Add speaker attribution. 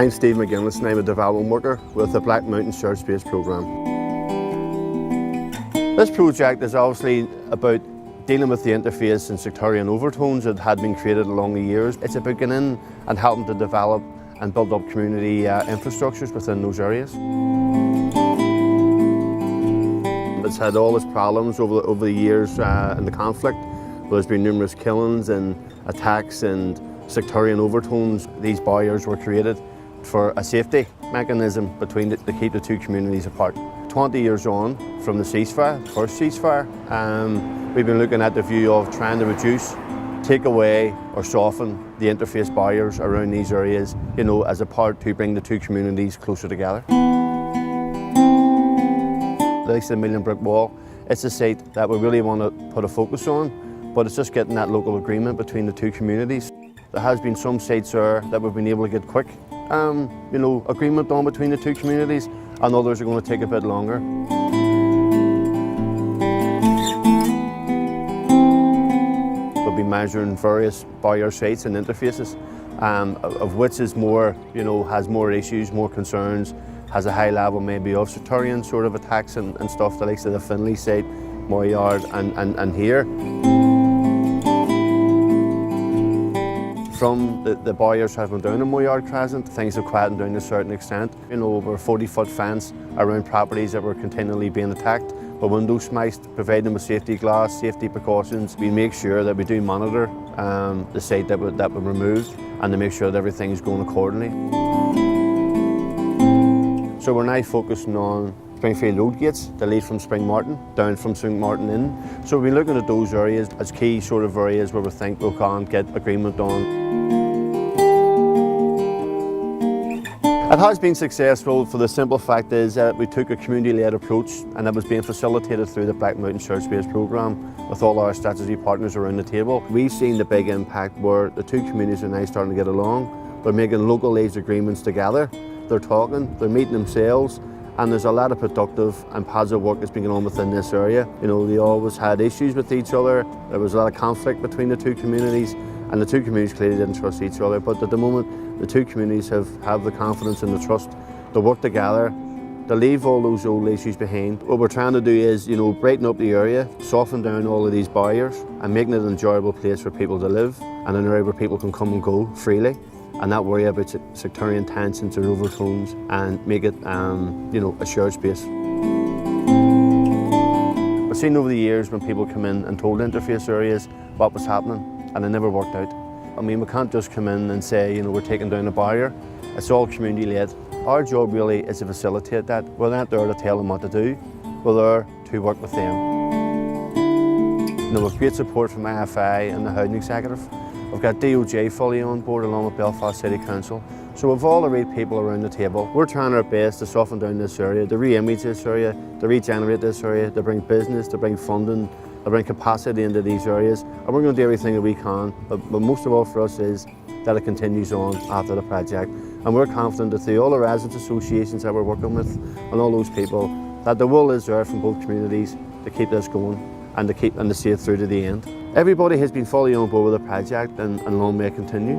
Speaker 1: I'm Steve McGinless and I'm a development worker with the Black Mountain Shared Space Programme. This project is obviously about dealing with the interface and sectarian overtones that had been created along the years. It's about getting in and helping to develop and build up community infrastructures within those areas. It's had all its problems over the years in the conflict. There's been numerous killings and attacks and sectarian overtones. These barriers were created for a safety mechanism to keep the two communities apart. 20 years on from the ceasefire, the first ceasefire, we've been looking at the view of trying to reduce, take away or soften the interface barriers around these areas, as a part to bring the two communities closer together. Like the Million Brick Wall, it's a site that we really want to put a focus on, but it's just getting that local agreement between the two communities. There has been some sites there that we've been able to get quick agreement on between the two communities, and others are going to take a bit longer. We'll be measuring various barrier sites and interfaces, of which is more, has more issues, more concerns, has a high level maybe of sectarian sort of attacks and stuff, the likes of the Finlay site, Moyard and here. From the barriers having down in Moyard Crescent, things have quietened down to a certain extent. Over a 40-foot fence around properties that were continually being attacked, the windows smashed, providing them with safety glass, safety precautions. We make sure that we do monitor the site that we removed and to make sure that everything's going accordingly. So we're now focusing on Springfield Road gates that lead from Spring Martin down from Spring Martin in. So we'll be looking at those areas as key sort of areas where we think we can get agreement on. It has been successful for the simple fact is that we took a community-led approach, and that was being facilitated through the Black Mountain Shared Space Programme with all our strategy partners around the table. We've seen the big impact where the two communities are now starting to get along. They're making local age agreements together. They're talking, they're meeting themselves, and there's a lot of productive and positive work that's been going on within this area. They always had issues with each other. There was a lot of conflict between the two communities, and the two communities clearly didn't trust each other. But at the moment, the two communities have the confidence and the trust to work together, to leave all those old issues behind. What we're trying to do is, brighten up the area, soften down all of these barriers, and making it an enjoyable place for people to live, and an area where people can come and go freely, and not worry about sectarian tensions or overtones, and make it, a shared space. I've seen over the years when people come in and told interface areas what was happening, and it never worked out. We can't just come in and say, we're taking down a barrier. It's all community-led. Our job really is to facilitate that. We're not there to tell them what to do. We're there to work with them. With great support from IFI and the Housing Executive. We've got DOJ fully on board along with Belfast City Council. So we've all the right people around the table. We're trying our best to soften down this area, to re-image this area, to regenerate this area, to bring business, to bring funding, to bring capacity into these areas. And we're going to do everything that we can, but most of all for us is that it continues on after the project. And we're confident that through all the residents associations that we're working with and all those people, that the will is there from both communities to keep this going and to see it through to the end. Everybody has been fully on board with the project, and long may it continue.